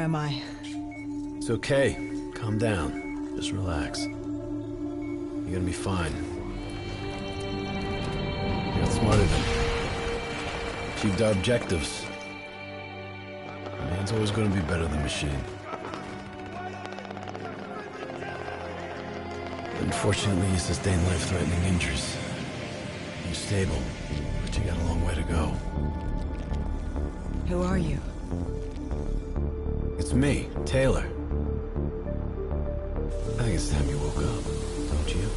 am I? It's okay. Calm down. Just relax. You're gonna be fine. You got smarter than achieved our objectives. Man's always gonna be better than machine. Unfortunately, you sustained life-threatening injuries. You're stable, but you got a long way to go. Who are you? It's me, Taylor. I think it's time you woke up, don't you?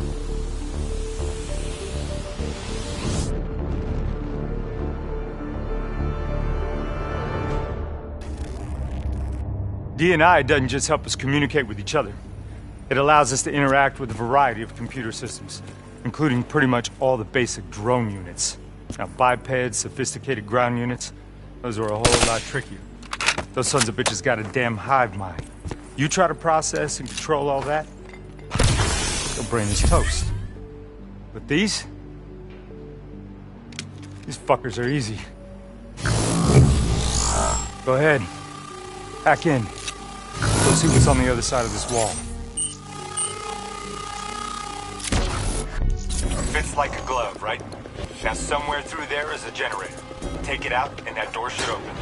D&I doesn't just help us communicate with each other. It allows us to interact with a variety of computer systems, including pretty much all the basic drone units. Now, bipeds, sophisticated ground units, those are a whole lot trickier. Those sons of bitches got a damn hive mind. You try to process and control all that, your brain is toast. But these fuckers are easy. Go ahead. Hack in. Go see what's on the other side of this wall. Fits like a glove, right? Now somewhere through there is a generator. Take it out and that door should open.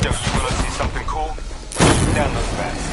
Yo, you wanna see something cool? Down those fast.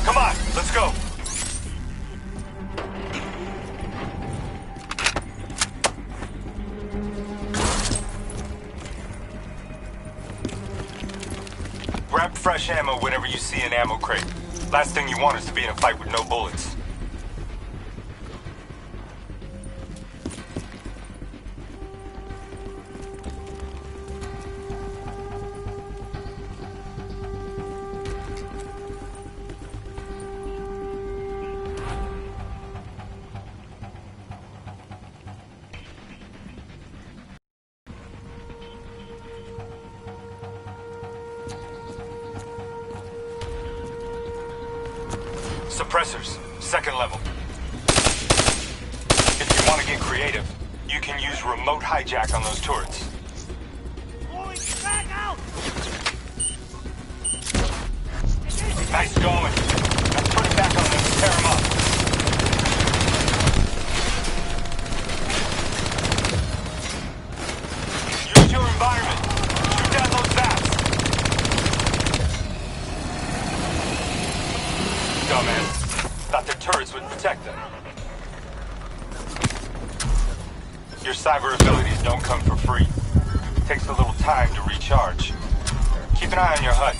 Come on, let's go. Grab fresh ammo whenever you see an ammo crate. Last thing you want is to be in a fight with no bullets. Suppressors, second level. If you want to get creative, you can use remote hijack on those turrets. Nice going. Now put it back on them and tear them up. Use your environment. Shoot down those bats. Dumbass. Thought their turrets would protect them. Your cyber abilities don't come for free. It takes a little time to recharge. Keep an eye on your HUD.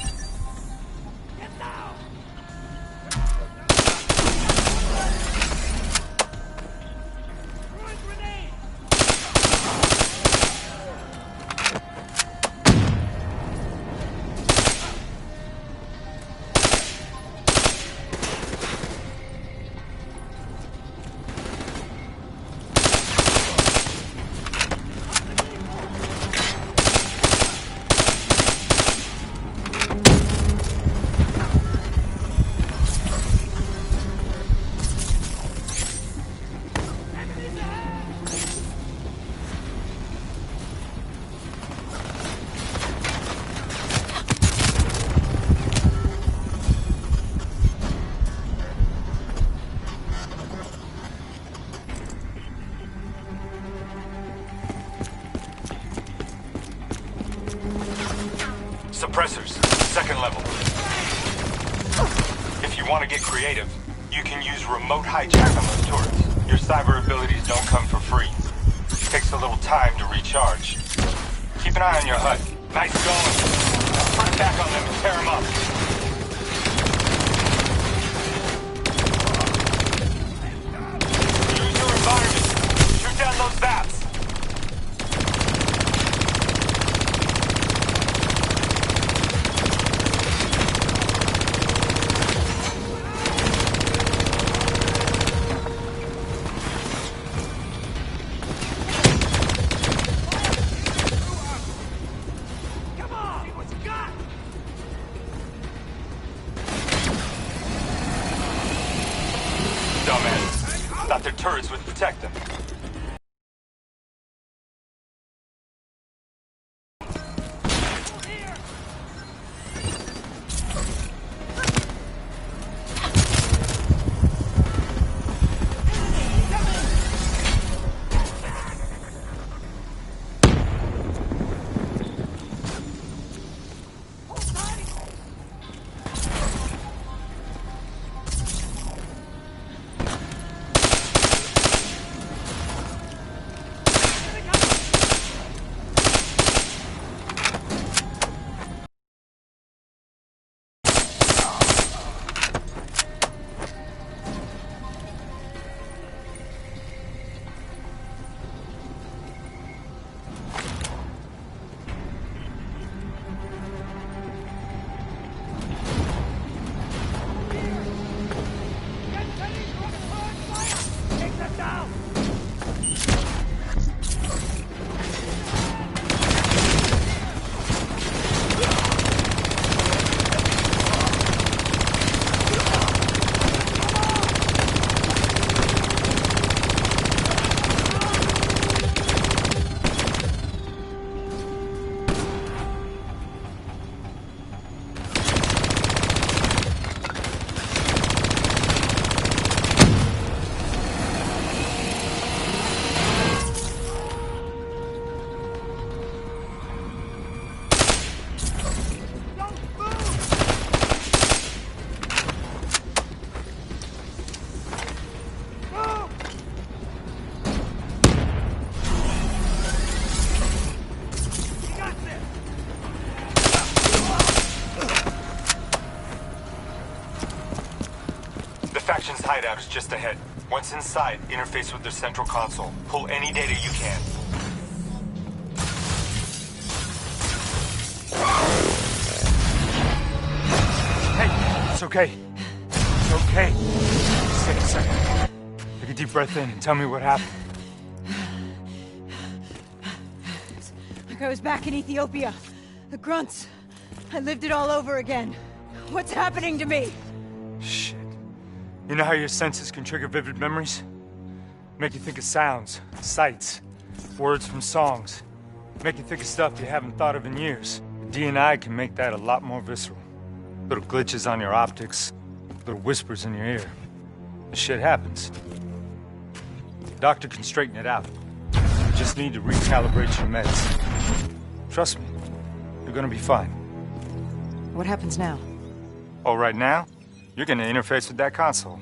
Suppressors, second level. If you want to get creative, you can use remote hijack on those turrets. Your cyber abilities don't come for free. Takes a little time to recharge. Keep an eye on your HUD. Nice going. Put it back on them and tear them up. Use your environment. Shoot down those VAPs. Dumbass. Thought their turrets would protect them. Faction's hideout is just ahead. Once inside, interface with their central console. Pull any data you can. Hey, it's okay. It's okay. Just take a second. Take a deep breath in and tell me what happened. It's like I was back in Ethiopia. The grunts. I lived it all over again. What's happening to me? Shit. You know how your senses can trigger vivid memories? Make you think of sounds, sights, words from songs. Make you think of stuff you haven't thought of in years. D&I can make that a lot more visceral. Little glitches on your optics, little whispers in your ear. This shit happens. The doctor can straighten it out. You just need to recalibrate your meds. Trust me, you're gonna be fine. What happens now? Oh, right now? You're gonna interface with that console.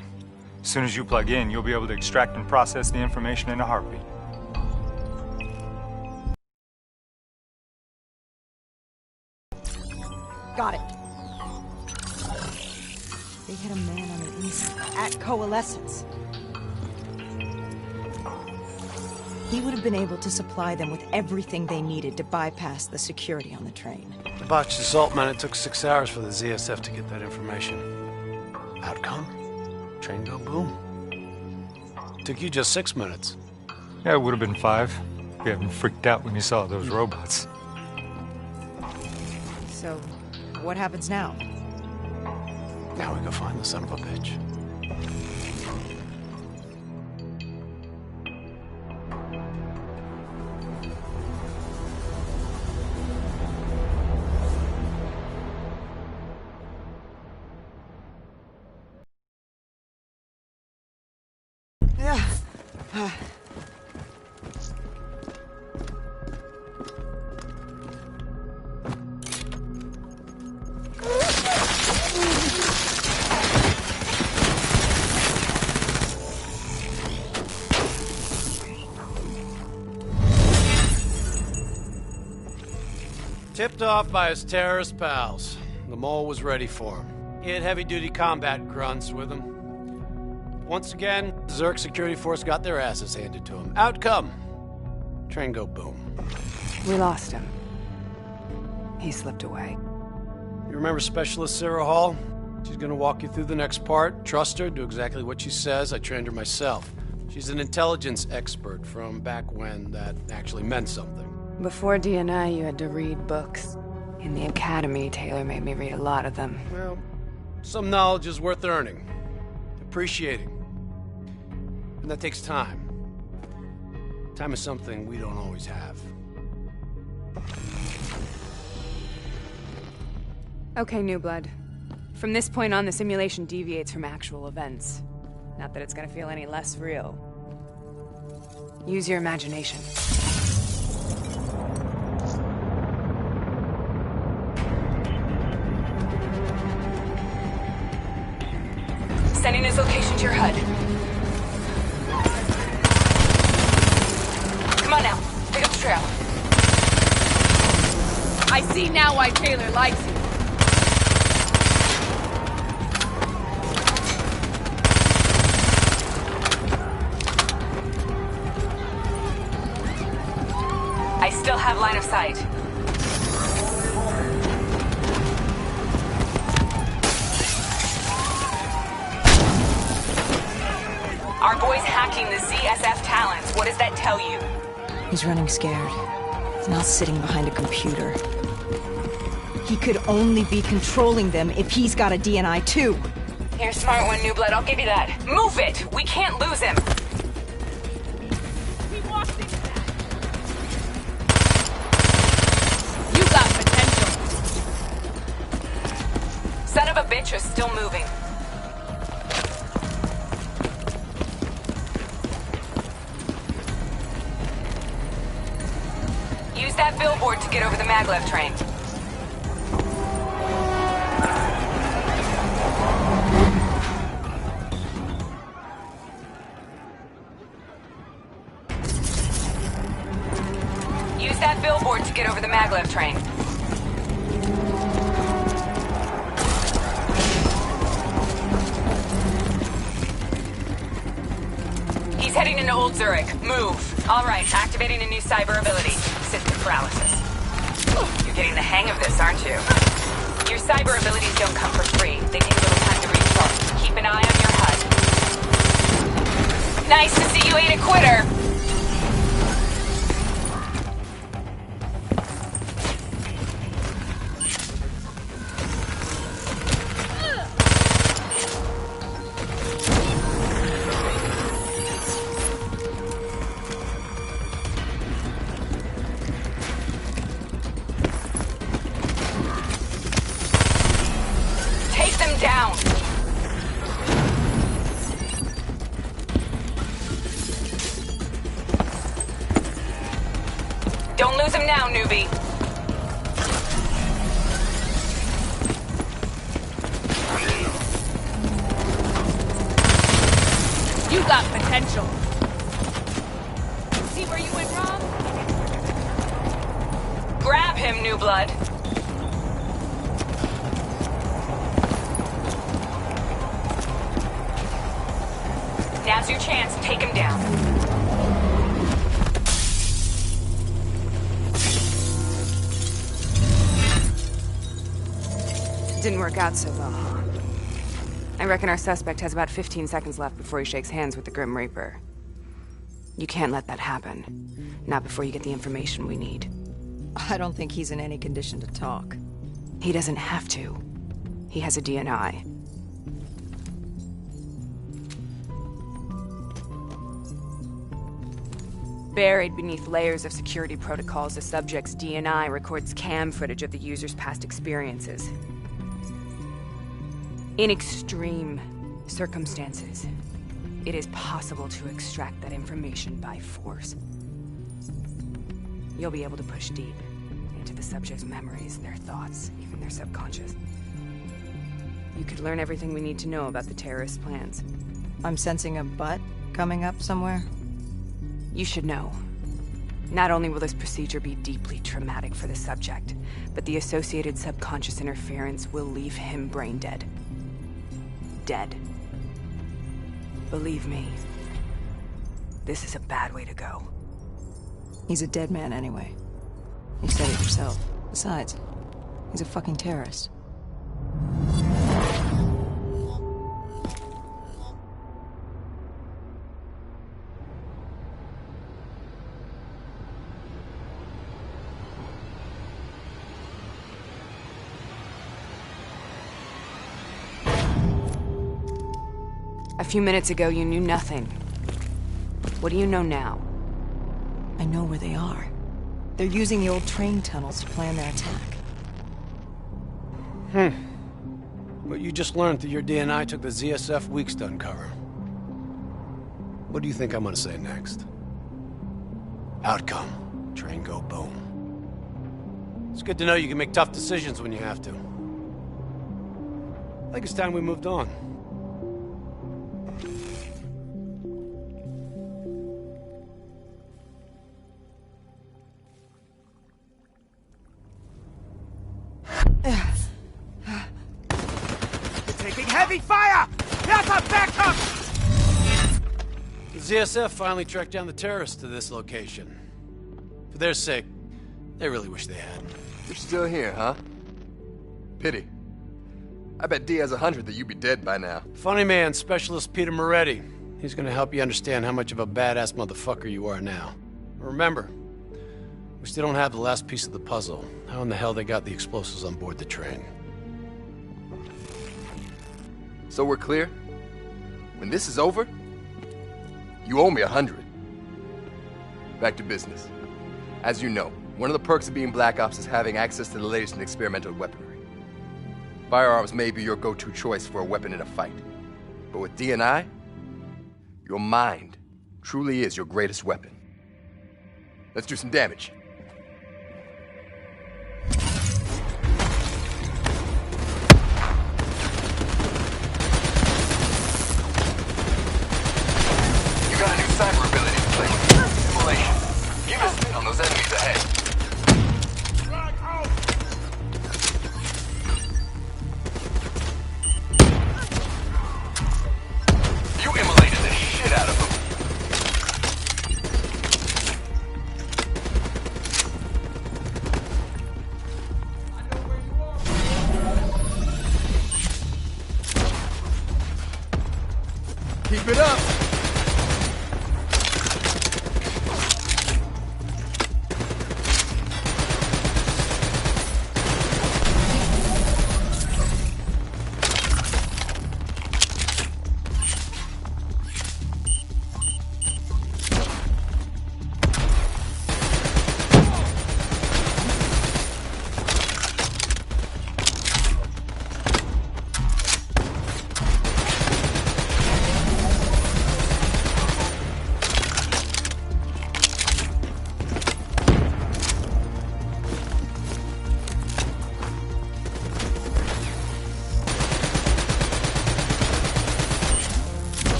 As soon as you plug in, you'll be able to extract and process the information in a heartbeat. Got it. They hit a man on the inside at Coalescence. He would have been able to supply them with everything they needed to bypass the security on the train. The botched assault, man, it took 6 hours for the ZSF to get that information. Outcome? Train go boom. Took you just 6 minutes. Yeah, it would have been 5. You haven't freaked out when you saw those robots. So, what happens now? Now we go find the son of a bitch. Tipped off by his terrorist pals. The mole was ready for him. He had heavy-duty combat grunts with him. Once again, Zerk security force got their asses handed to him. Outcome. Train go boom. We lost him. He slipped away. You remember Specialist Sarah Hall? She's gonna walk you through the next part. Trust her, do exactly what she says. I trained her myself. She's an intelligence expert from back when that actually meant something. Before DNI, you had to read books. In the academy, Taylor made me read a lot of them. Well, some knowledge is worth earning, appreciating. And that takes time. Time is something we don't always have. Okay, New Blood. From this point on, the simulation deviates from actual events. Not that it's gonna feel any less real. Use your imagination. Sending his location to your HUD. Come on now, pick up the trail. I see now why Taylor likes you. I still have line of sight. Our boy's hacking the ZSF talents. What does that tell you? He's running scared. He's not sitting behind a computer. He could only be controlling them if he's got a DNI too. You're a smart one, New Blood. I'll give you that. Move it! We can't lose him! You got potential. Son of a bitch is still moving. Use that billboard to get over the maglev train. Use that billboard to get over the maglev train. He's heading into Old Zurich. Move. All right, activating a new cyber ability. System paralysis. You're getting the hang of this, aren't you? Your cyber abilities don't come for free. They take a little time to recharge. Keep an eye on your HUD. Nice to see you ain't a quitter. Down. Don't lose him now, newbie. You got potential. See where you went wrong? Grab him, New Blood. Now's your chance. Take him down. Didn't work out so well, huh? I reckon our suspect has about 15 seconds left before he shakes hands with the Grim Reaper. You can't let that happen. Not before you get the information we need. I don't think he's in any condition to talk. He doesn't have to. He has a DNI. Buried beneath layers of security protocols, the subject's DNI records cam footage of the user's past experiences. In extreme circumstances, it is possible to extract that information by force. You'll be able to push deep into the subject's memories, their thoughts, even their subconscious. You could learn everything we need to know about the terrorist plans. I'm sensing a butt coming up somewhere. You should know. Not only will this procedure be deeply traumatic for the subject, but the associated subconscious interference will leave him brain dead. Dead. Believe me, this is a bad way to go. He's a dead man anyway. You said it yourself. Besides, he's a fucking terrorist. A few minutes ago, you knew nothing. What do you know now? I know where they are. They're using the old train tunnels to plan their attack. What you just learned through your DNI took the ZSF weeks to uncover. What do you think I'm gonna say next? Outcome. Train go boom. It's good to know you can make tough decisions when you have to. I think it's time we moved on. Heavy fire! Delta, back up! The ZSF finally tracked down the terrorists to this location. For their sake, they really wish they had. You're still here, huh? Pity. I bet D has 100 that you'd be dead by now. Funny man, Specialist Peter Moretti. He's gonna help you understand how much of a badass motherfucker you are now. Remember, we still don't have the last piece of the puzzle. How in the hell they got the explosives on board the train? So we're clear? When this is over, you owe me 100. Back to business. As you know, one of the perks of being Black Ops is having access to the latest in experimental weaponry. Firearms may be your go-to choice for a weapon in a fight. But with DNI, your mind truly is your greatest weapon. Let's do some damage. Cyber ability to play with. Simulation. Keep a spin on those enemies ahead. You immolated the shit out of them. Keep it up.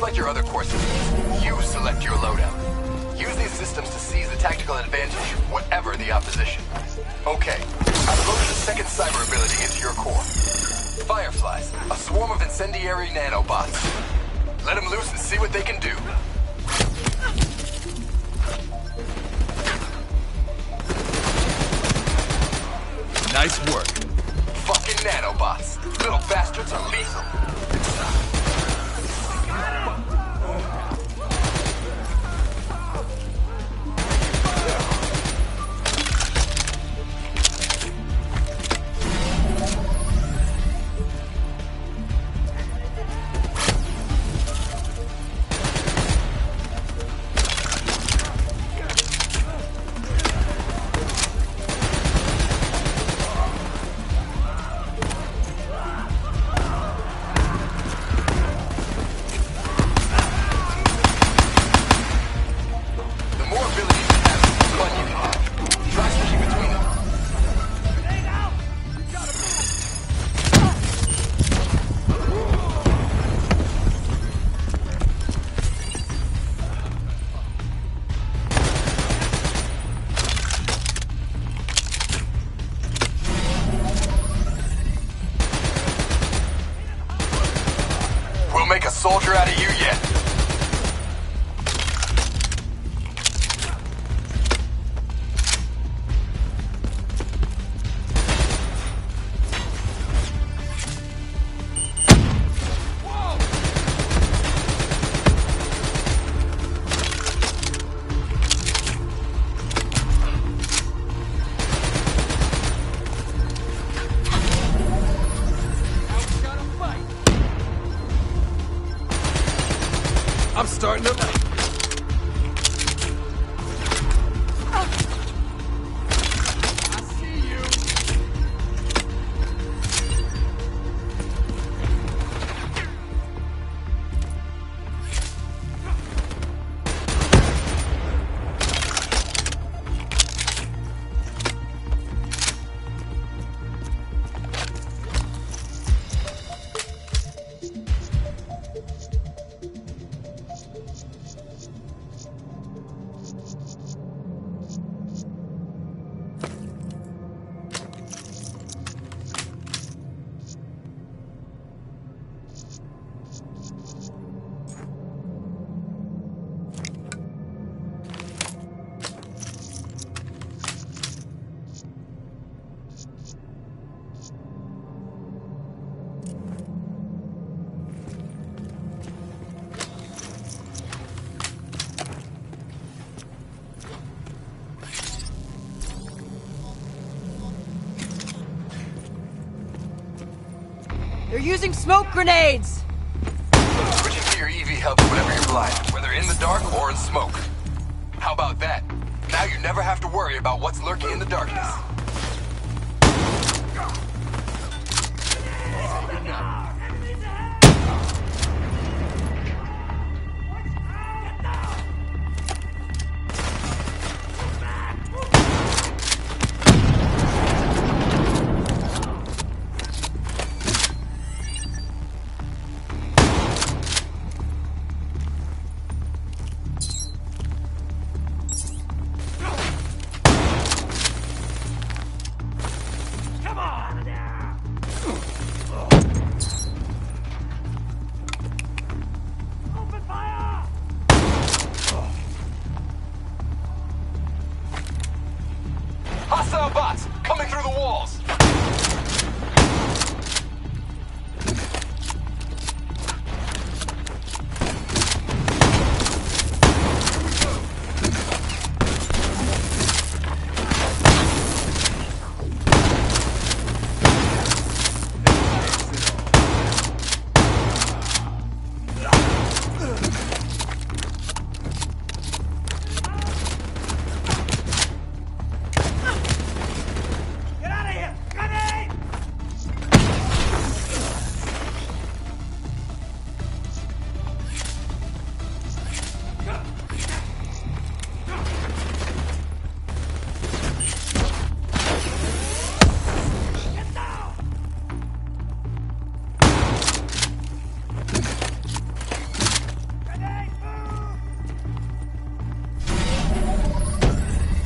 Like your other core systems, you select your loadout. Use these systems to seize the tactical advantage, whatever the opposition. Okay, I've loaded a second cyber ability into your core. Fireflies, a swarm of incendiary nanobots. Let them loose and see what they can do. Nice work. Fucking nanobots. Little bastards are lethal. make a soldier out of you yet. I'm starting to... I see you. They're using smoke grenades! Switching to your EV helps whenever you're blind, whether in the dark or in smoke. How about that? Now you never have to worry about what's lurking in the darkness. Hostile bots coming through the walls.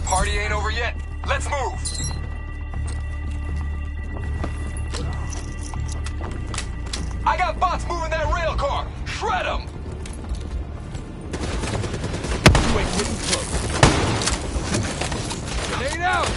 Party ain't over yet. Let's move. I got bots moving that rail car. Shred them. You ain't getting close. Grenade out.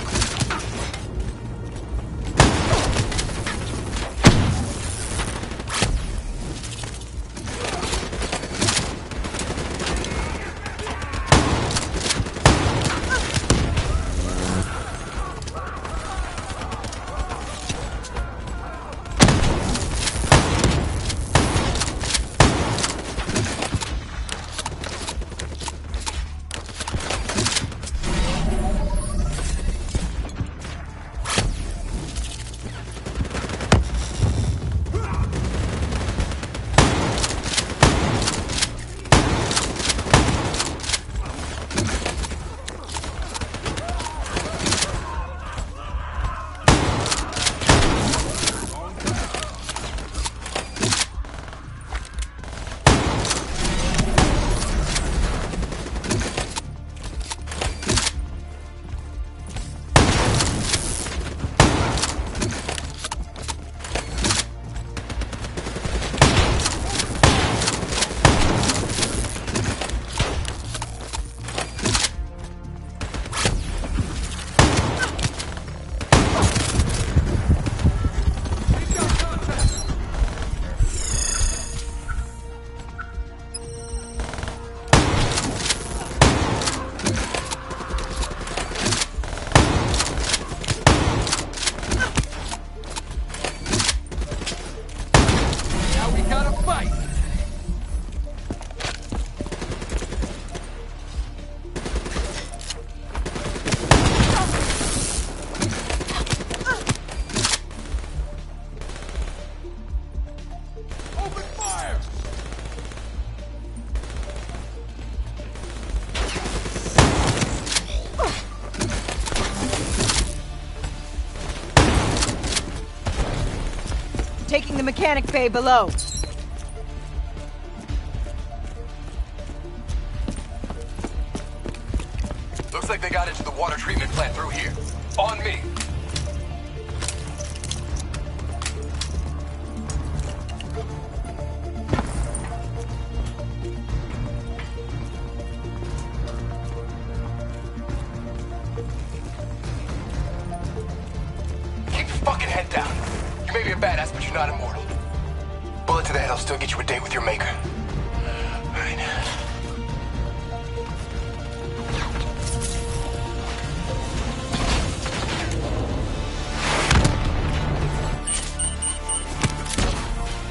taking the mechanic bay below. Looks like they got into the water treatment plant through here. On me. Keep your fucking head down. You may be a badass, but you're not immortal. Bullet to the head will still get you a date with your maker. All right.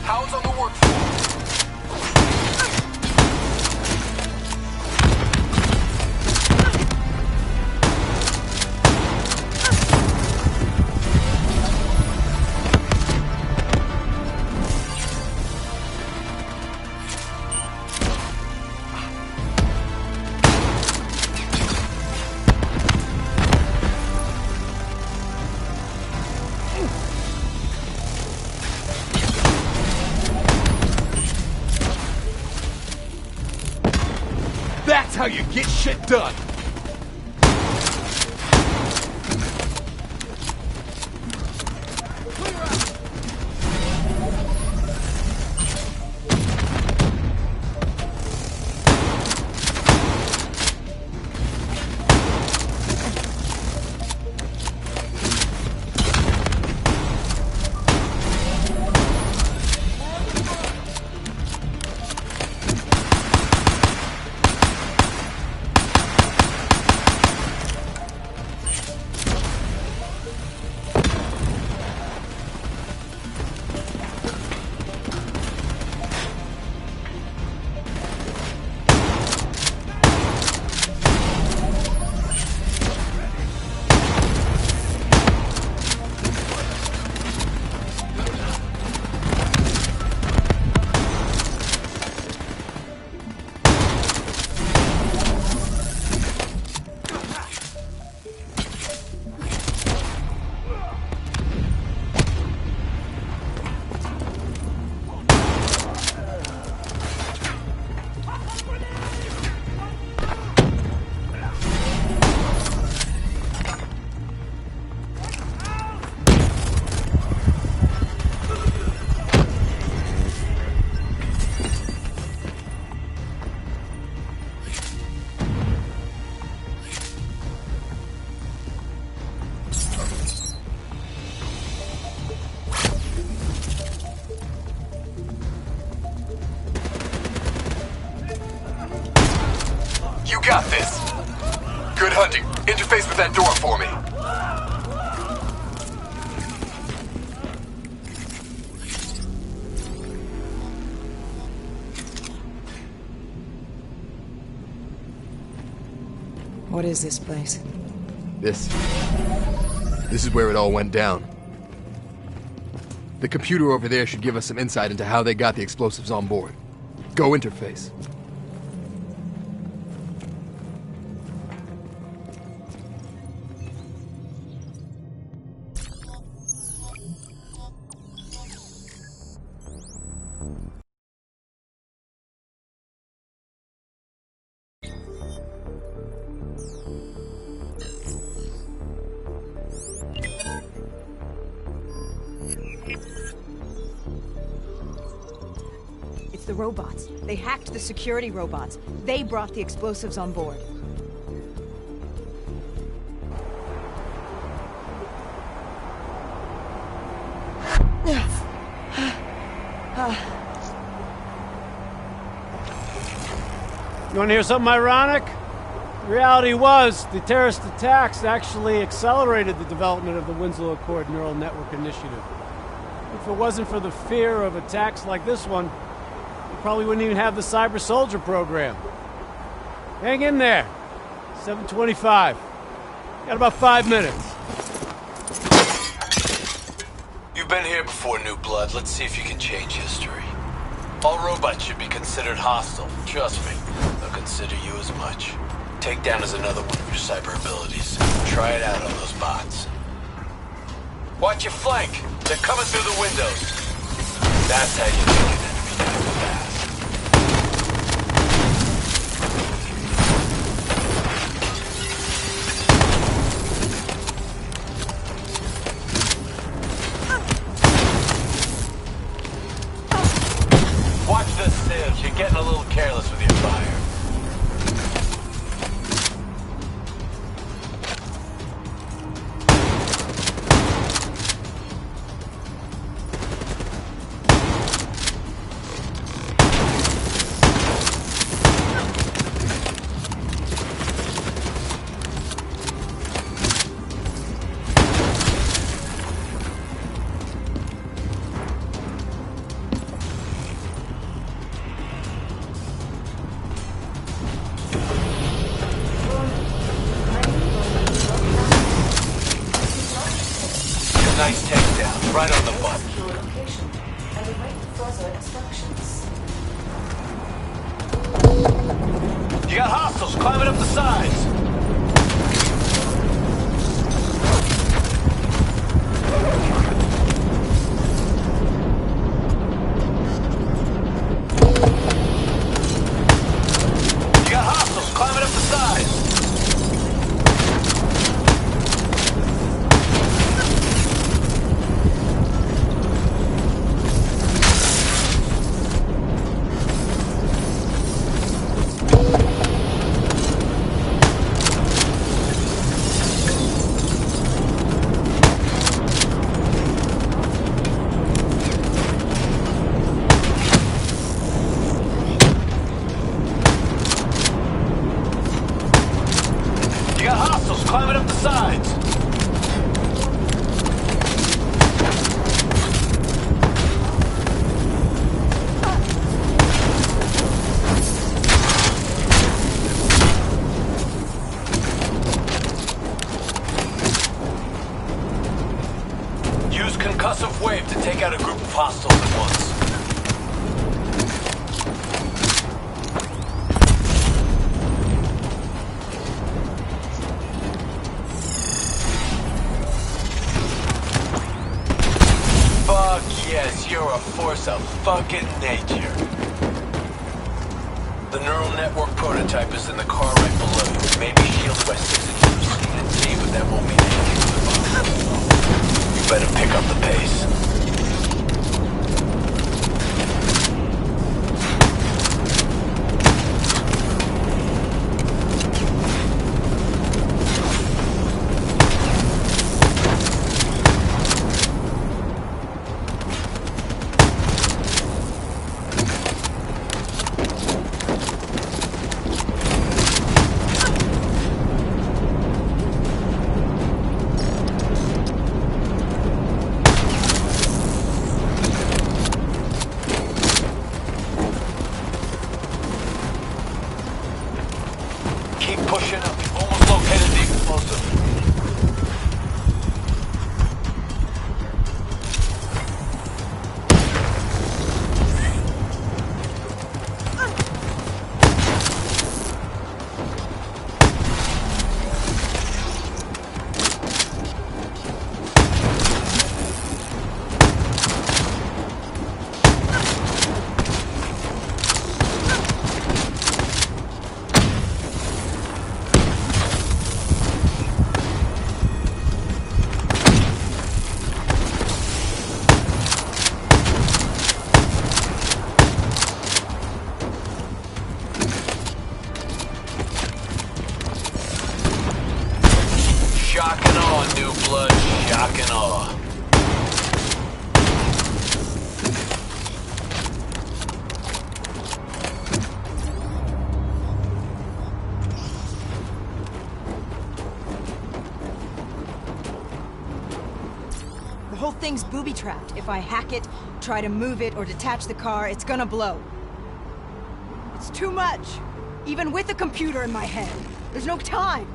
Hounds on the work floor. That's how you get shit done! You got this. Good hunting. Interface with that door for me. What is this place? This is where it all went down. The computer over there should give us some insight into how they got the explosives on board. Go interface. The robots. They hacked the security robots. They brought the explosives on board. You want to hear something ironic? The reality was, the terrorist attacks actually accelerated the development of the Winslow Accord Neural Network Initiative. If it wasn't for the fear of attacks like this one, probably wouldn't even have the Cyber Soldier program. Hang in there. 7:25. Got about 5 minutes. You've been here before, New Blood. Let's see if you can change history. All robots should be considered hostile. Trust me, they'll consider you as much. Takedown is another one of your cyber abilities. Try it out on those bots. Watch your flank. They're coming through the windows. That's how you make an enemy die fast. Watch the sieves. You're getting a little careless with your fire. Nice takedown, right on the button. Your location and await further instructions. You got hostiles climbing up the sides. You got hostiles climbing up the sides. Climbing up the sides. Use concussive wave to take out a group of hostiles at once. Yes, you're a force of fucking nature. The neural network prototype is in the car right below you. It may be shielded by 6 inches of CNT, but that won't mean anything to the bomb. You better pick up the pace. Keep pushing up. You've almost located the explosive. Shock and awe, new blood. Shock and awe. The whole thing's booby-trapped. If I hack it, try to move it, or detach the car, it's gonna blow. It's too much. Even with the computer in my head. There's no time.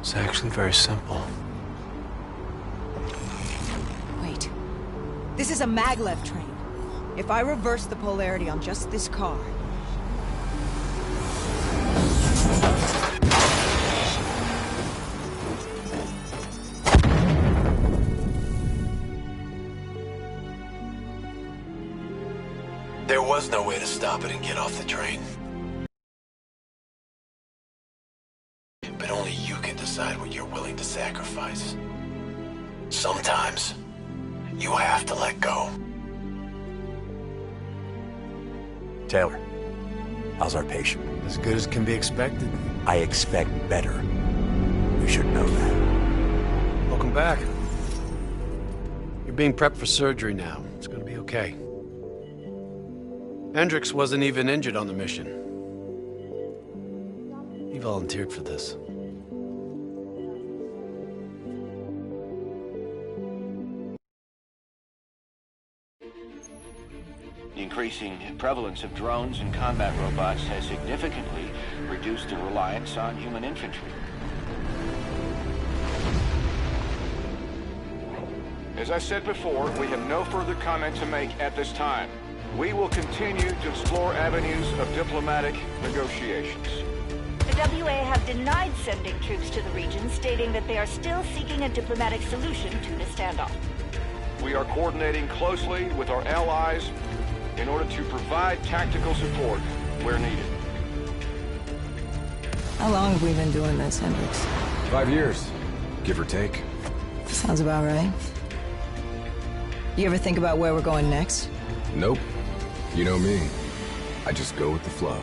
It's actually very simple. Wait. This is a maglev train. If I reverse the polarity on just this car... There was no way to stop it and get off the train. But only you can decide what you're willing to sacrifice. Sometimes, you have to let go. Taylor, how's our patient? As good as can be expected. I expect better. You should know that. Welcome back. You're being prepped for surgery now. It's gonna be okay. Hendricks wasn't even injured on the mission. He volunteered for this. The increasing prevalence of drones and combat robots has significantly reduced the reliance on human infantry. As I said before, we have no further comment to make at this time. We will continue to explore avenues of diplomatic negotiations. The WA have denied sending troops to the region, stating that they are still seeking a diplomatic solution to the standoff. We are coordinating closely with our allies in order to provide tactical support where needed. How long have we been doing this, Hendricks? 5 years, give or take. Sounds about right. You ever think about where we're going next? Nope. You know me. I just go with the flow.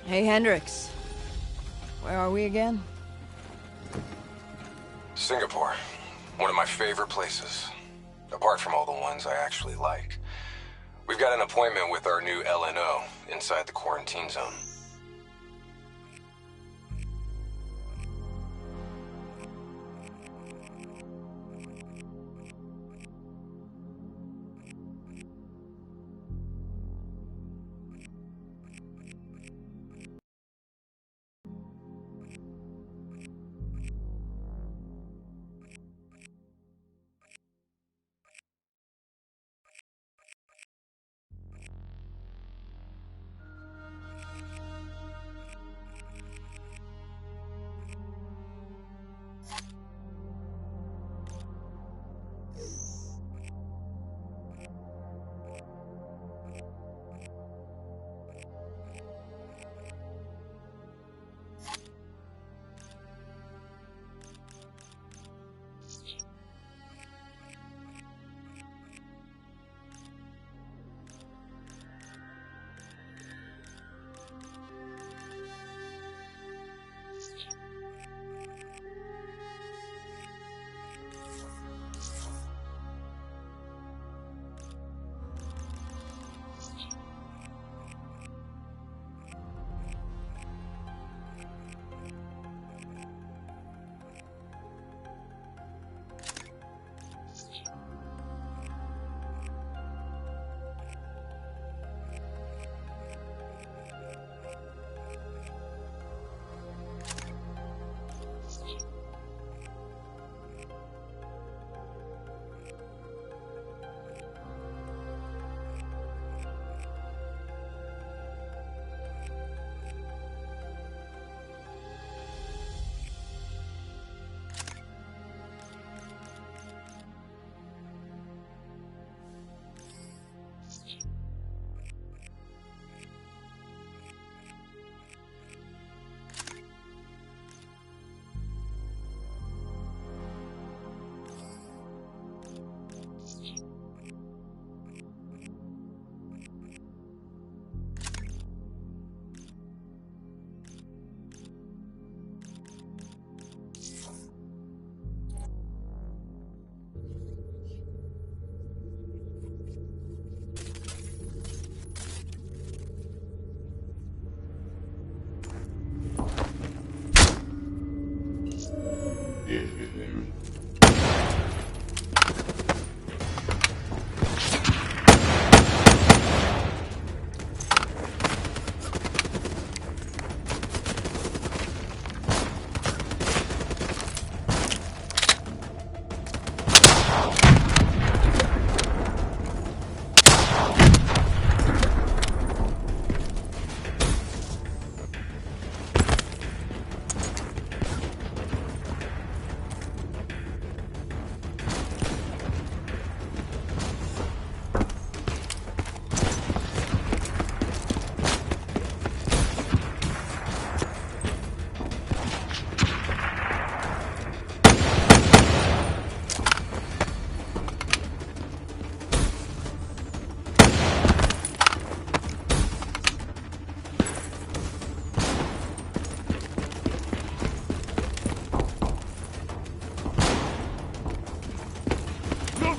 Hey, Hendricks. Where are we again? Singapore. One of my favorite places. Apart from all the ones I actually like. We've got an appointment with our new LNO inside the quarantine zone.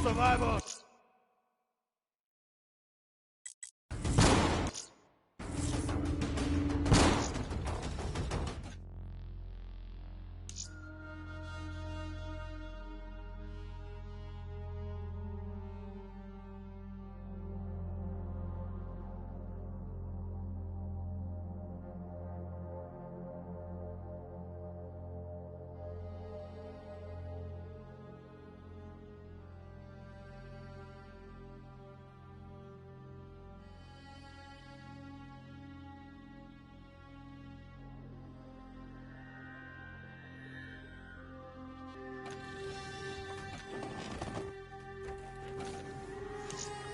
Survivors!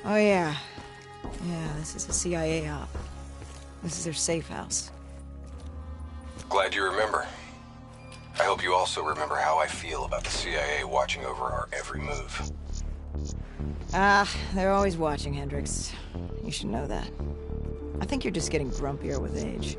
Oh, yeah. Yeah, this is a CIA op. This is their safe house. Glad you remember. I hope you also remember how I feel about the CIA watching over our every move. They're always watching, Hendricks. You should know that. I think you're just getting grumpier with age.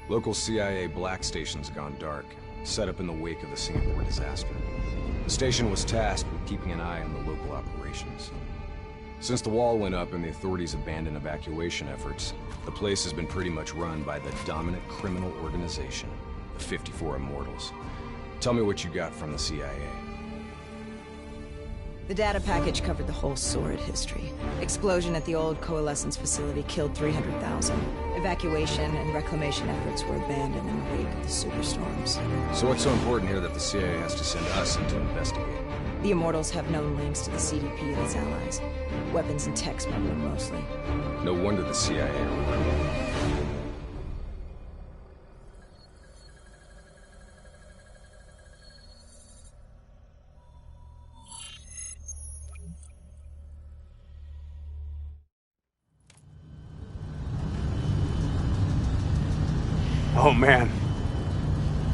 Local CIA black station's gone dark, set up in the wake of the Singapore disaster. The station was tasked with keeping an eye on the local operations. Since the wall went up and the authorities abandoned evacuation efforts, the place has been pretty much run by the dominant criminal organization, the 54 Immortals. Tell me what you got from the CIA. The data package covered the whole sordid history. Explosion at the old Coalescence facility killed 300,000. Evacuation and reclamation efforts were abandoned in the wake of the superstorms. So what's so important here that the CIA has to send us in to investigate? The Immortals have known links to the CDP and its allies. Weapons and tech smuggling mostly. No wonder the CIA are recruiting. Oh man,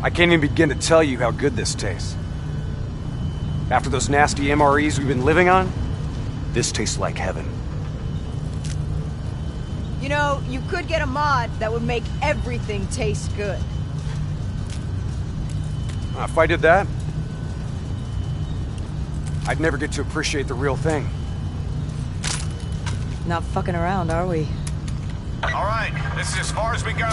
I can't even begin to tell you how good this tastes. After those nasty MREs we've been living on, this tastes like heaven. You know, you could get a mod that would make everything taste good. If I did that, I'd never get to appreciate the real thing. Not fucking around, are we? All right, this is as far as we go.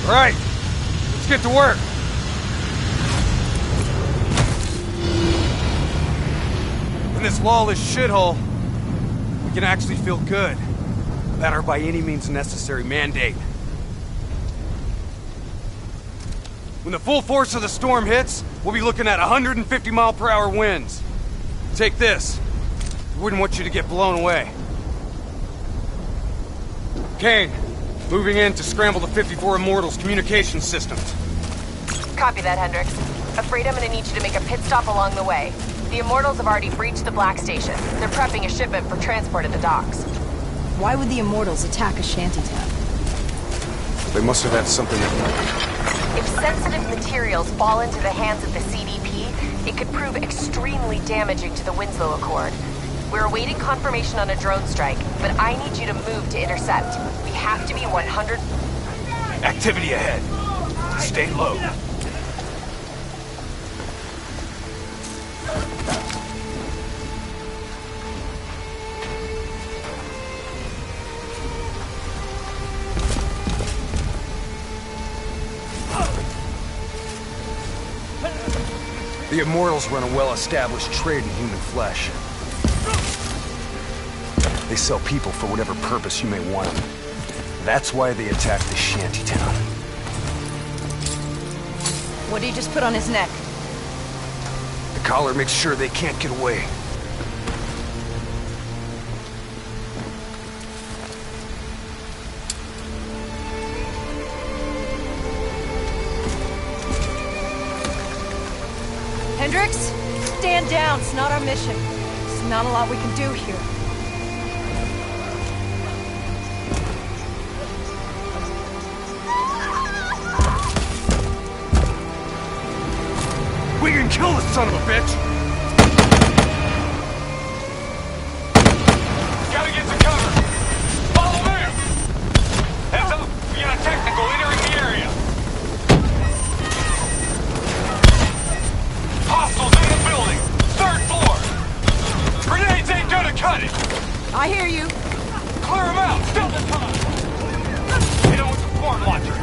All right, let's get to work. In this lawless shithole, we can actually feel good about our by any means necessary mandate. When the full force of the storm hits, we'll be looking at 150-mile-per-hour winds. Take this. We wouldn't want you to get blown away. Kane, moving in to scramble the 54 Immortals communication systems. Copy that, Hendricks. Afraid I'm gonna need you to make a pit stop along the way. The Immortals have already breached the Black Station. They're prepping a shipment for transport at the docks. Why would the Immortals attack a shantytown? They must have had something that... If sensitive materials fall into the hands of the CDP, it could prove extremely damaging to the Winslow Accord. We're awaiting confirmation on a drone strike, but I need you to move to intercept. We have to be 100... Activity ahead. Stay low. The Immortals run a well-established trade in human flesh. They sell people for whatever purpose you may want them. That's why they attacked the shantytown. What did he just put on his neck? The collar makes sure they can't get away. Hendricks, stand down. It's not our mission. There's not a lot we can do here. We can kill this son of a bitch! Gotta get to cover! Follow me! Heads up! We got a technical entering the area! Hostiles in the building! 3rd floor! Grenades ain't gonna cut it! I hear you. Clear them out! Double time! Hit them with the swarm launcher!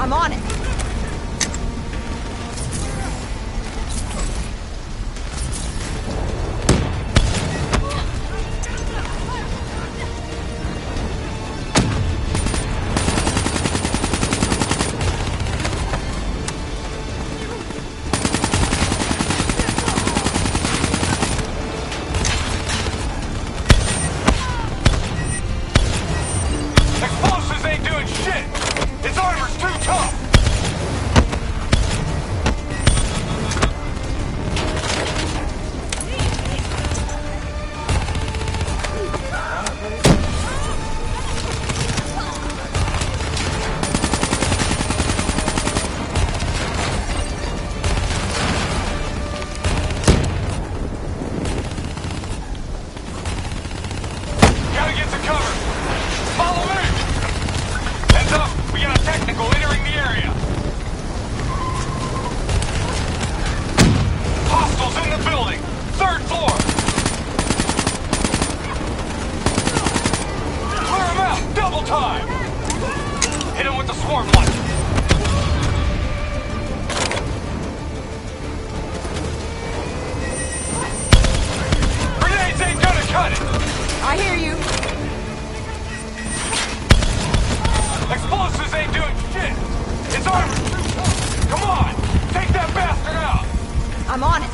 I'm on it. Explosives ain't doing shit! Its armor's too tough! Gotta get to cover! Follow me! Heads up! We got a technical entering the area! Hostiles in the building! 3rd floor! Clear them out! Double time! Hit them with the swarm launcher! Grenades ain't gonna cut it! I hear you. Explosives ain't doing shit! It's armor! Come on! Take that bastard out! I'm on it.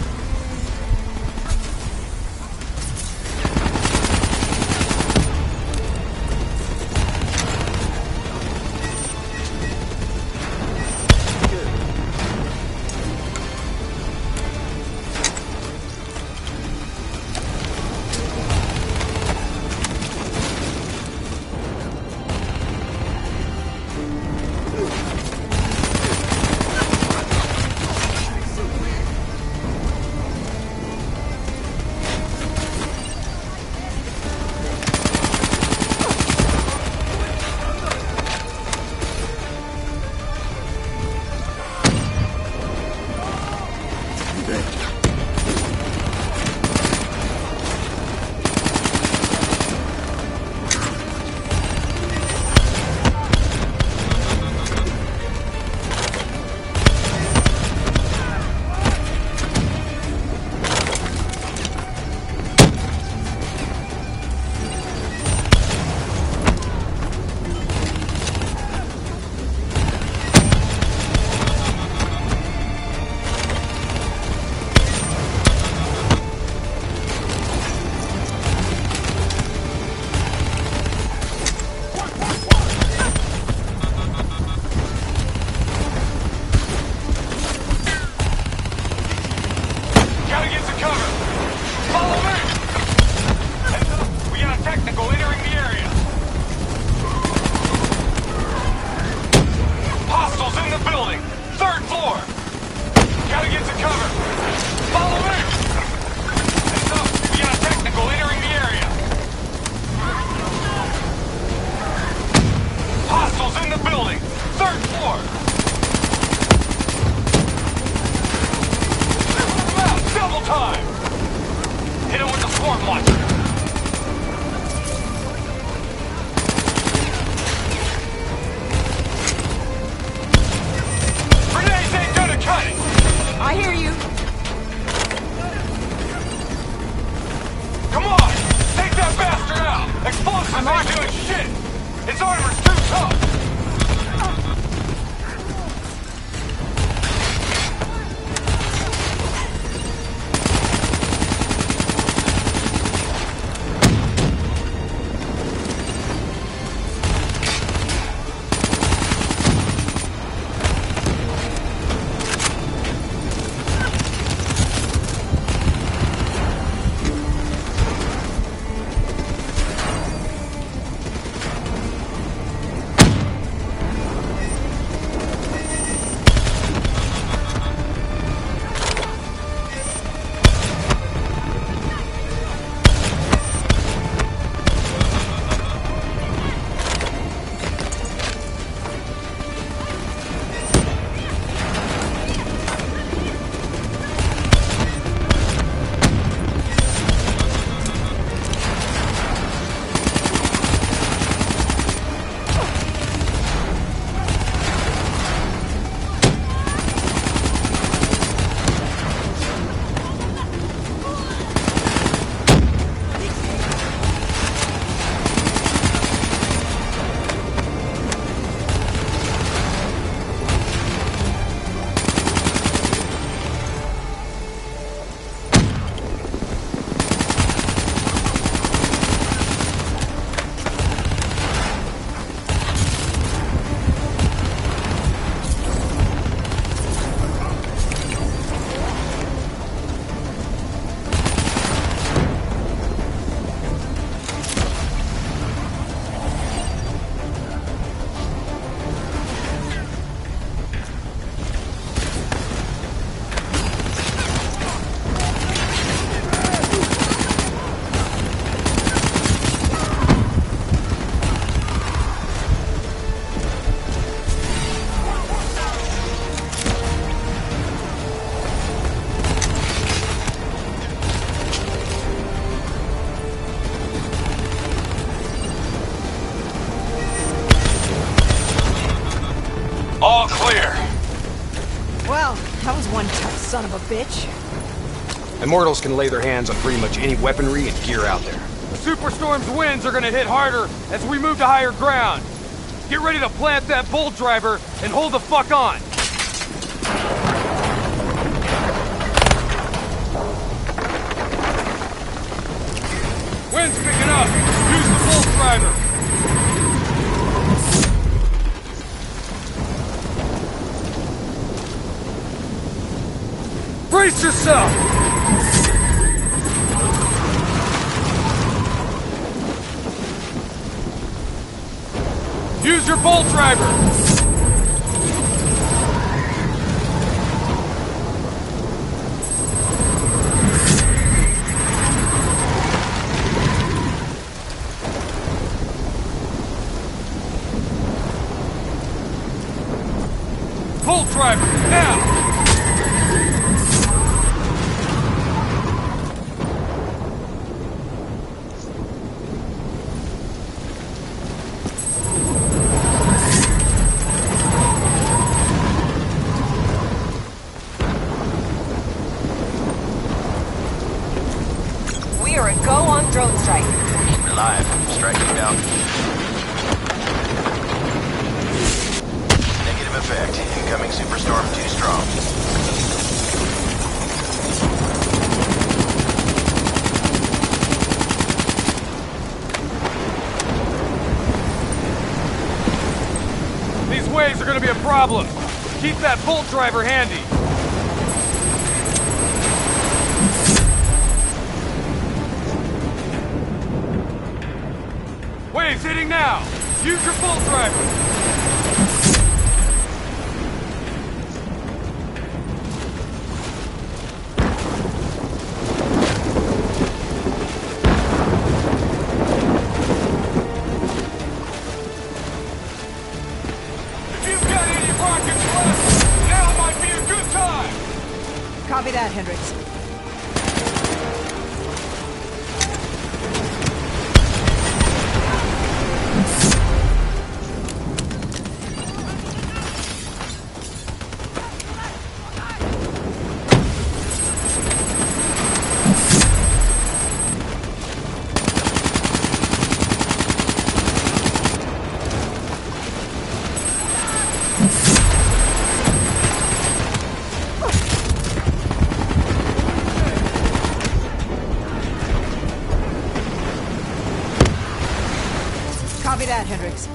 I hear you. Come on! Take that bastard out! Explosives ain't doing shit! His armor's too tough! All clear. Well, that was one tough son of a bitch. Immortals can lay their hands on pretty much any weaponry and gear out there. The Superstorm's winds are gonna hit harder as we move to higher ground. Get ready to plant that bolt driver and hold the fuck on. Wind's picking up. Use the bolt driver. Brace yourself! Use your bolt driver! Bolt driver, now! Drone strike. We're live. Striking down. Negative effect. Incoming superstorm too strong. These waves are going to be a problem. Keep that bolt driver handy. Waves hitting now! Use your bolt driver! If you've got any rockets left, now might be a good time! Copy that, Hendricks. that, Hendricks.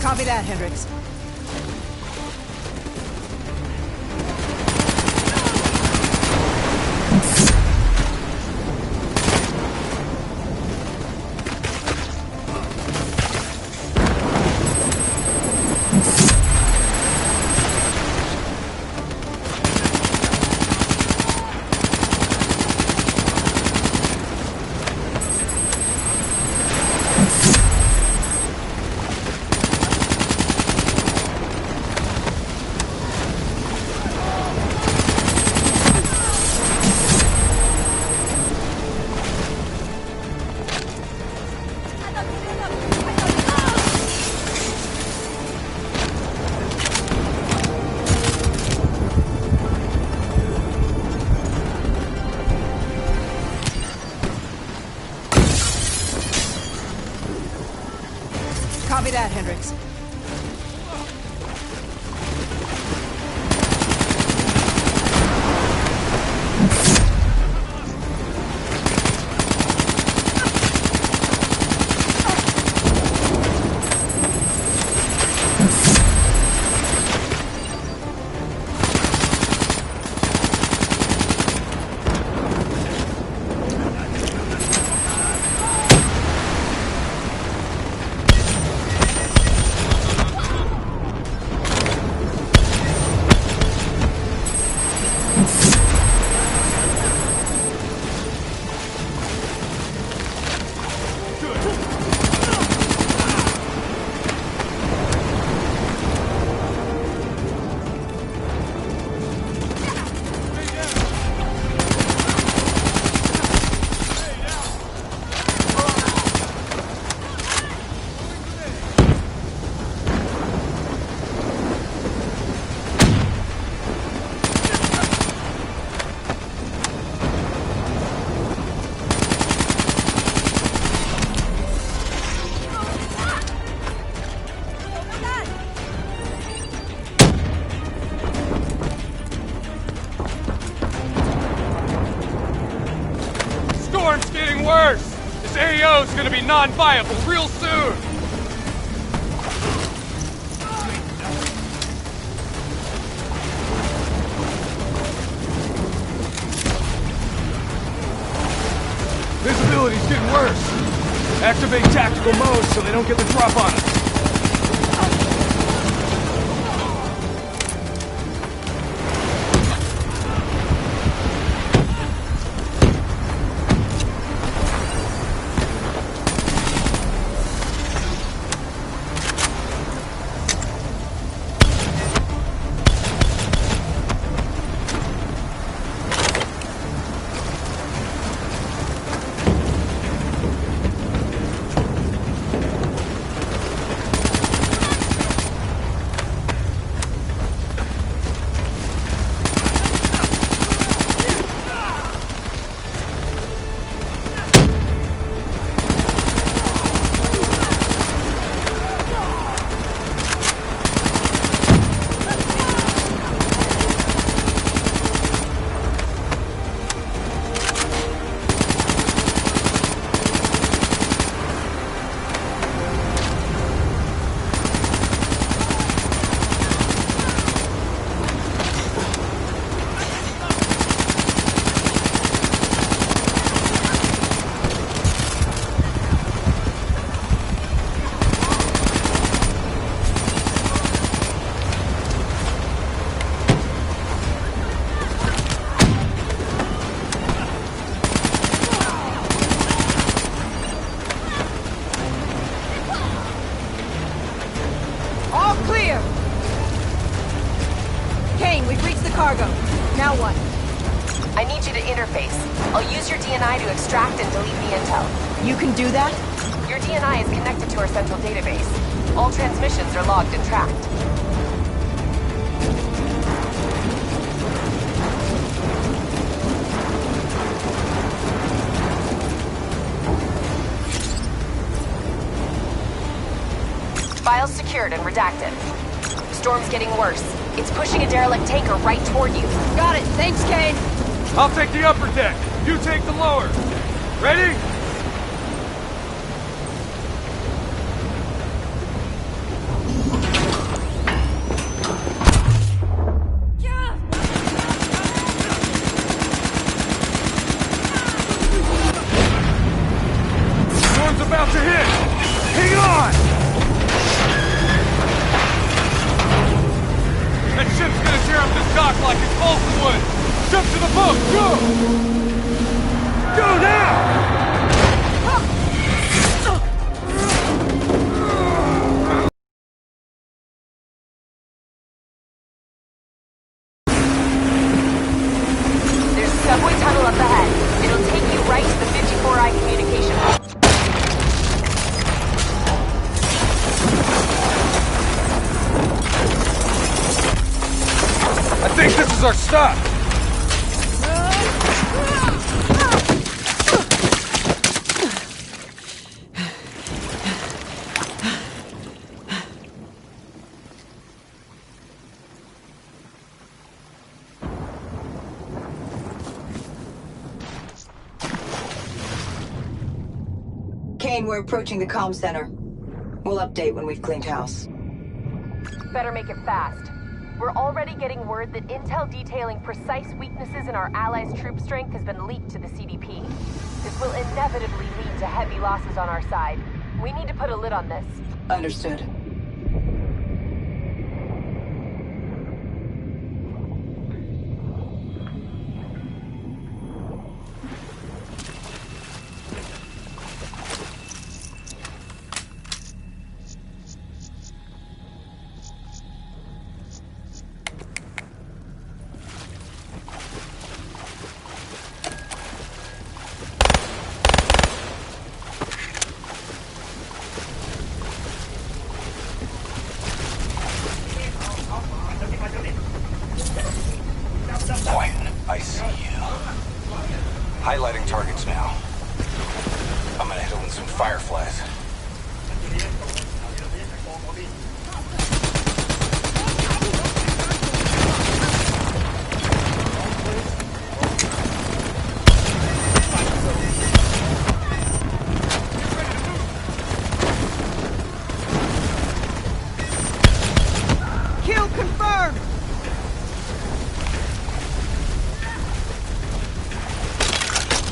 Copy that, Hendricks. Copy that, Hendricks. Storm's getting worse! This AO's gonna be non-viable real soon! Visibility's getting worse. Activate tactical mode so they don't get the drop on us. We've reached the cargo. Now what? I need you to interface. I'll use your DNI to extract and delete the intel. You can do that? Your DNI is connected to our central database. All transmissions are logged and tracked. Files secured and redacted. The storm's getting worse. It's pushing a derelict tanker right toward you. Got it. Thanks, Kane. I'll take the upper deck. You take the lower. Ready? Storm's about to hit. Hang on! That ship's gonna tear up this dock like it's balsa wood! Jump to the boat! Go! Go now! There's a subway tunnel up ahead. It'll take you right to the 54I communication hub. I think this is our stop! Kane, we're approaching the comm center. We'll update when we've cleaned house. Better make it fast. We're already getting word that intel detailing precise weaknesses in our allies' troop strength has been leaked to the CDP. This will inevitably lead to heavy losses on our side. We need to put a lid on this. Understood. I see you. Highlighting targets now. I'm gonna hit them with some fireflies. Kill confirmed!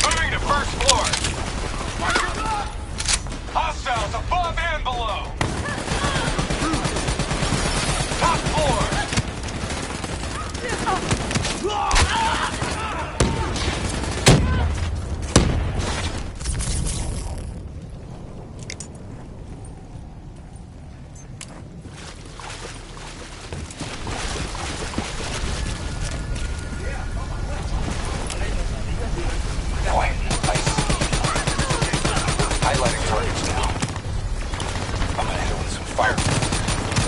Moving to first floor. Hostiles above and below. Top floor. Quiet. I see you. Highlighting targets now. I'm gonna hit them with some fireflies.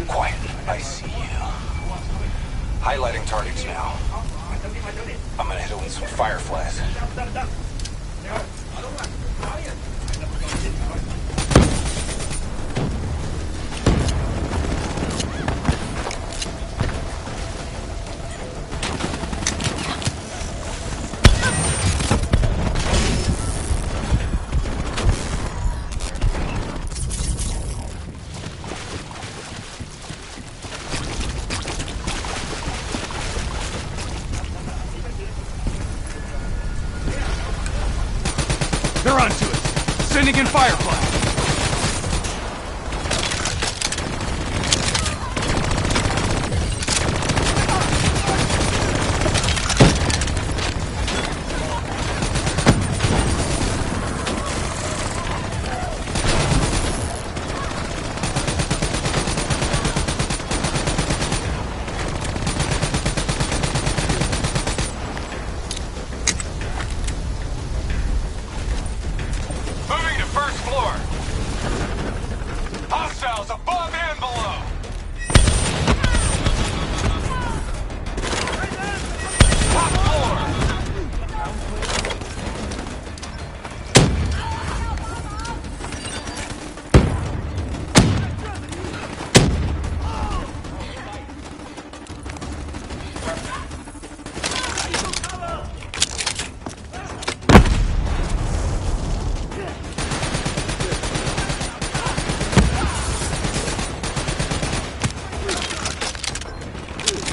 Quiet. I see you. Highlighting targets now. I'm gonna hit it with some fireflies. They're onto it! Sending in fireflies! missiles above and below! Top floor!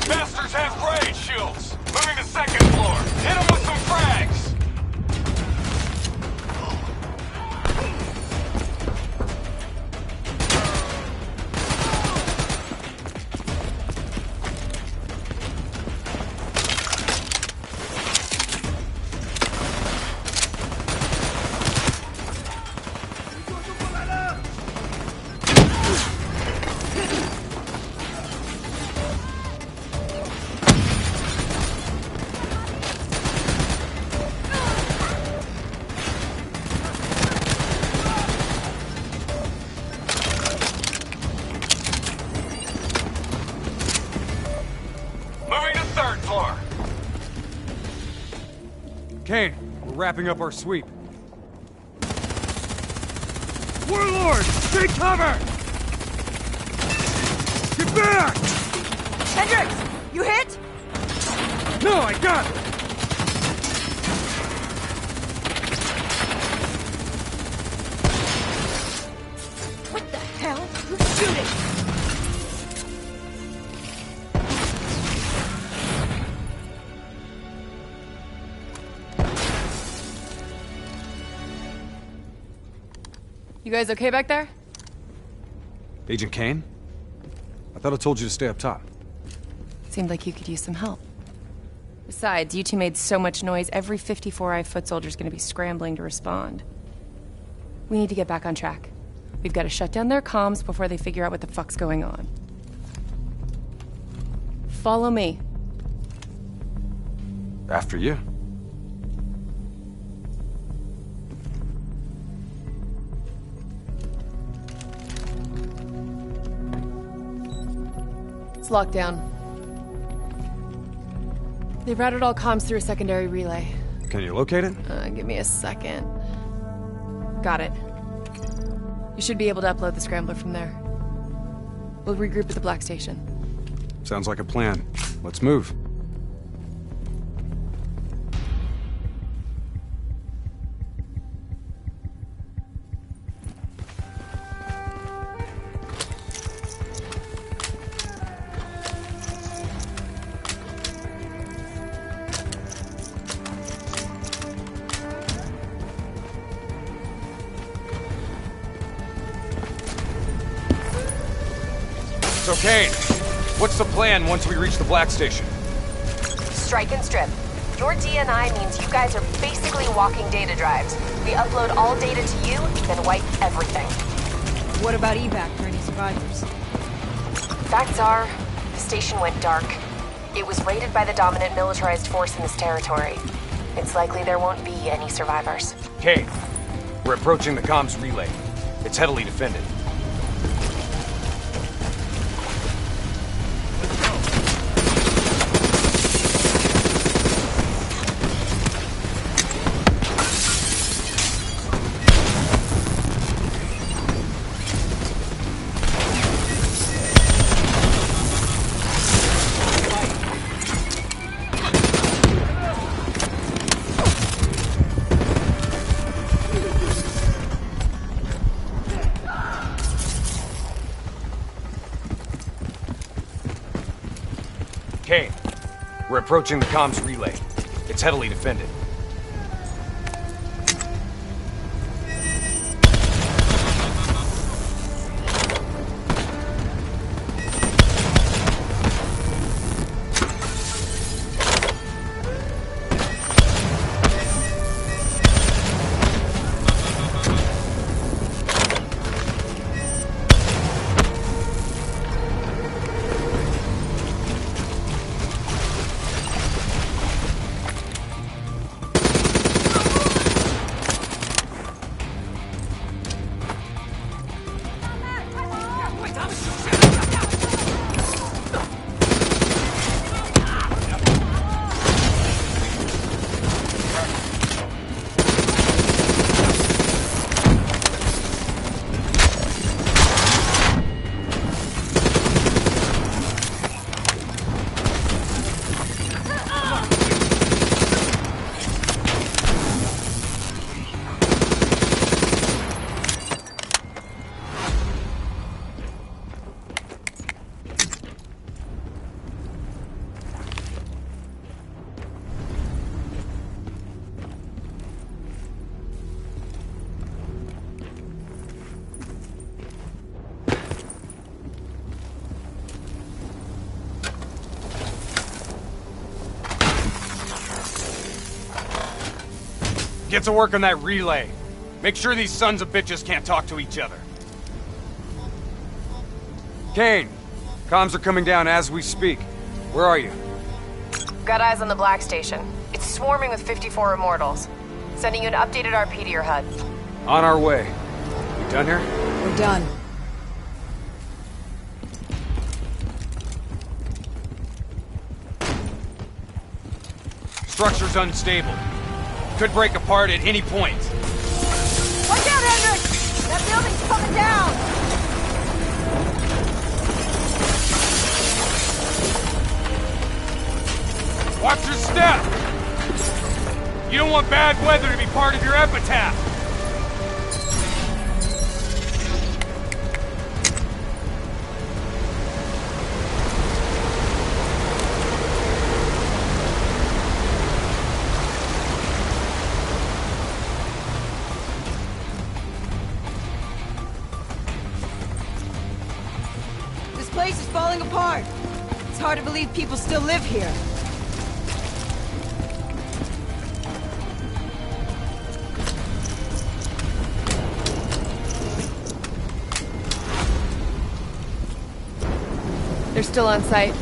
Bastards have grenade shields! Moving to second floor! Hit them with some frags! Moving to third floor! Kane, we're wrapping up our sweep. Warlord! Take cover! Get back! Hendricks, you hit? No, I got it! What the hell? Who's shooting? You guys okay back there? Agent Kane? I thought I told you to stay up top. Seemed like you could use some help. Besides, you two made so much noise, every 54i foot soldier's gonna be scrambling to respond. We need to get back on track. We've got to shut down their comms before they figure out what the fuck's going on. Follow me. After you. It's locked down. They routed all comms through a secondary relay. Can you locate it? Give me a second. Got it. You should be able to upload the scrambler from there. We'll regroup at the Black Station. Sounds like a plan. Let's move. So, Kane, what's the plan once we reach the Black Station? Strike and strip. Your DNI means you guys are basically walking data drives. We upload all data to you, then wipe everything. What about evac for any survivors? Facts are, the station went dark. It was raided by the dominant militarized force in this territory. It's likely there won't be any survivors. Kane, we're approaching the comms relay. It's heavily defended. Kane, we're approaching the comms relay. It's heavily defended. Get to work on that relay. Make sure these sons of bitches can't talk to each other. Kane, comms are coming down as we speak. Where are you? Got eyes on the Black Station. It's swarming with 54 immortals. Sending you an updated RP to your HUD. On our way. We done here? We're done. Structure's unstable. Could break apart at any point. Watch out, Hendrik! That building's coming down! Watch your step! You don't want bad weather to be part of your epitaph! This place is falling apart. It's hard to believe people still live here. They're still on site,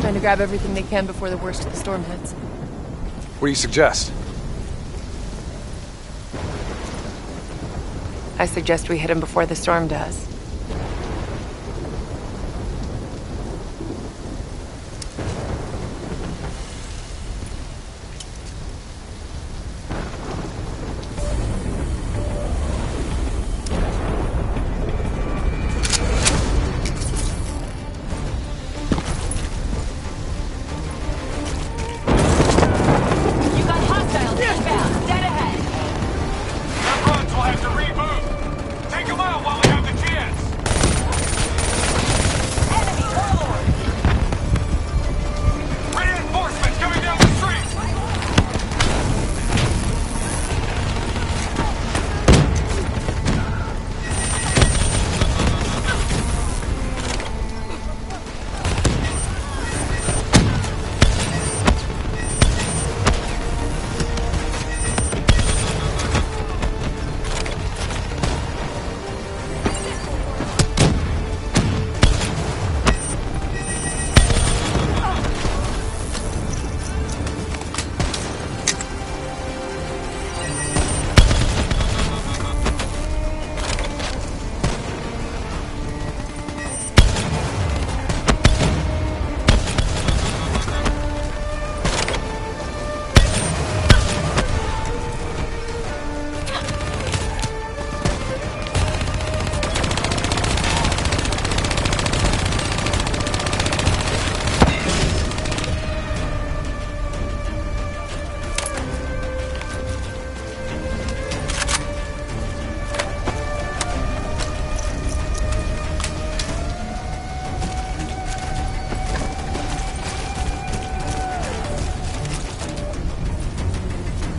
trying to grab everything they can before the worst of the storm hits. What do you suggest? I suggest we hit them before the storm does.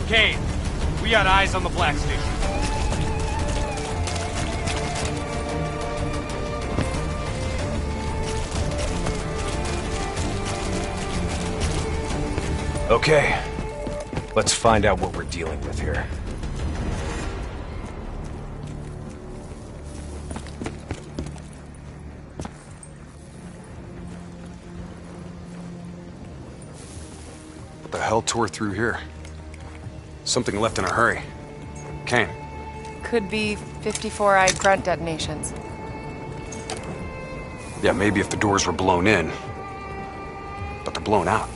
Kane, we got eyes on the Black Station. Okay, let's find out what we're dealing with here. What the hell tore through here? Something left in a hurry. Kane. Could be 54-eyed grunt detonations. Yeah, maybe if the doors were blown in. But they're blown out.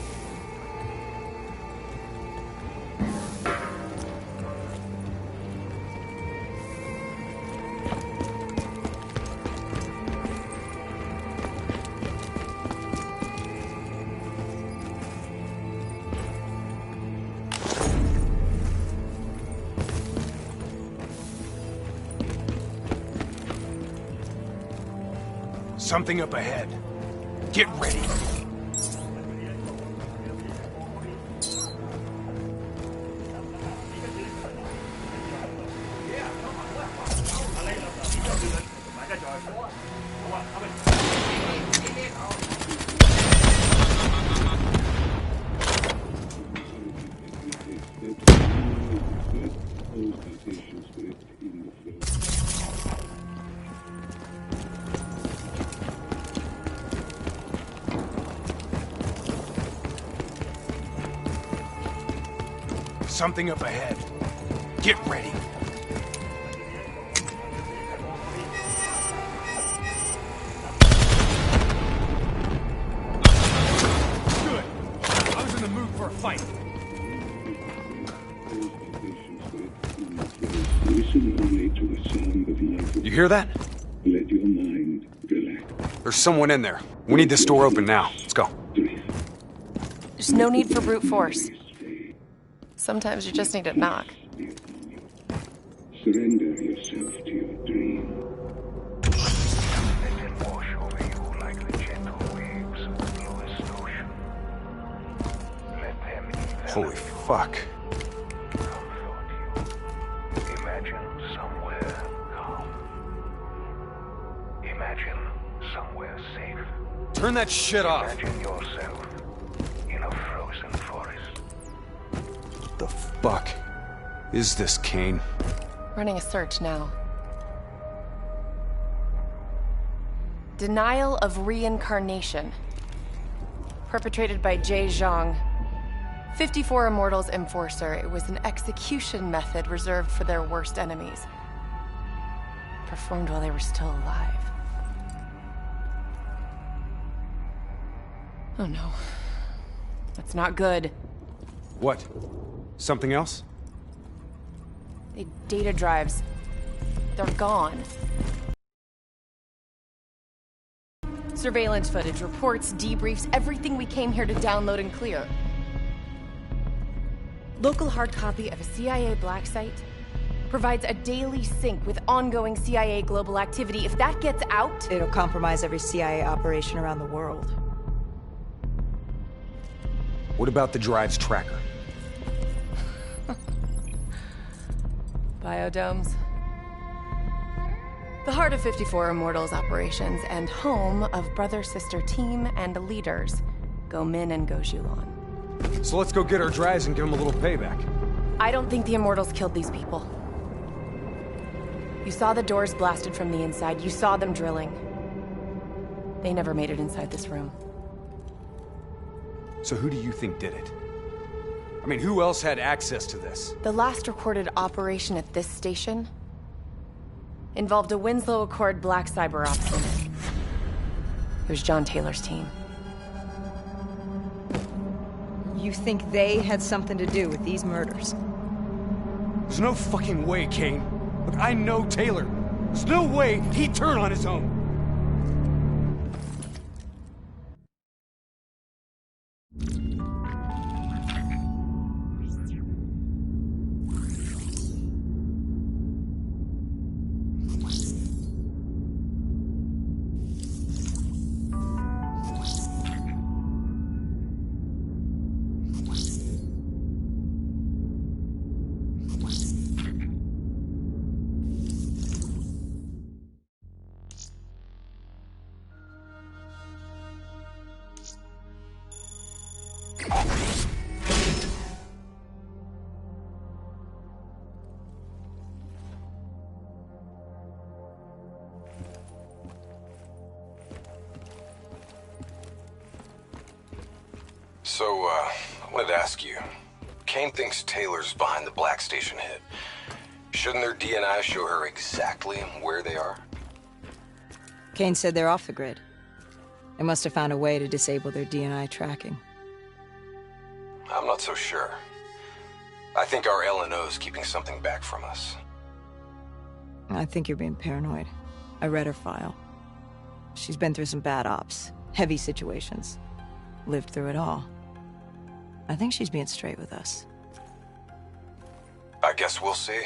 Something up ahead. Get ready. Something up ahead. Get ready. Good. I was in the mood for a fight. You hear that? Let your mind relax. There's someone in there. We need this door open now. Let's go. There's no need for brute force. Sometimes you just need to knock. Surrender yourself to your dream. Let it wash over you like the gentle waves of the bluest ocean. Let them envelop Holy fuck. comfort you. Imagine somewhere calm. Imagine somewhere safe. Turn that shit off. Imagine yourself in a frozen forest. The fuck is this, Kane? Running a search now. Denial of reincarnation. Perpetrated by Jay Zhang. 54 Immortals Enforcer. It was an execution method reserved for their worst enemies. Performed while they were still alive. Oh no. That's not good. What? Something else? The data drives. They're gone. Surveillance footage, reports, debriefs, everything we came here to download and clear. Local hard copy of a CIA black site provides a daily sync with ongoing CIA global activity. If that gets out, It'll compromise every CIA operation around the world. What about the drive's tracker? Biodomes. The heart of 54 Immortals operations and home of brother-sister team and leaders, Go Min and Go Zhulan. So let's go get our drives and give them a little payback. I don't think the Immortals killed these people. You saw the doors blasted from the inside. You saw them drilling. They never made it inside this room. So who do you think did it? I mean, who else had access to this? The last recorded operation at this station involved a Winslow Accord Black Cyber Ops unit. It was John Taylor's team. You think they had something to do with these murders? There's no fucking way, Kane. Look, I know Taylor. There's no way he'd turn on his own. So, I wanted to ask you. Kane thinks Taylor's behind the Black Station hit. Shouldn't their DNI show her exactly where they are? Kane said they're off the grid. They must have found a way to disable their DNI tracking. I'm not so sure. I think our LNO's keeping something back from us. I think you're being paranoid. I read her file. She's been through some bad ops, heavy situations. Lived through it all. I think she's being straight with us. I guess we'll see.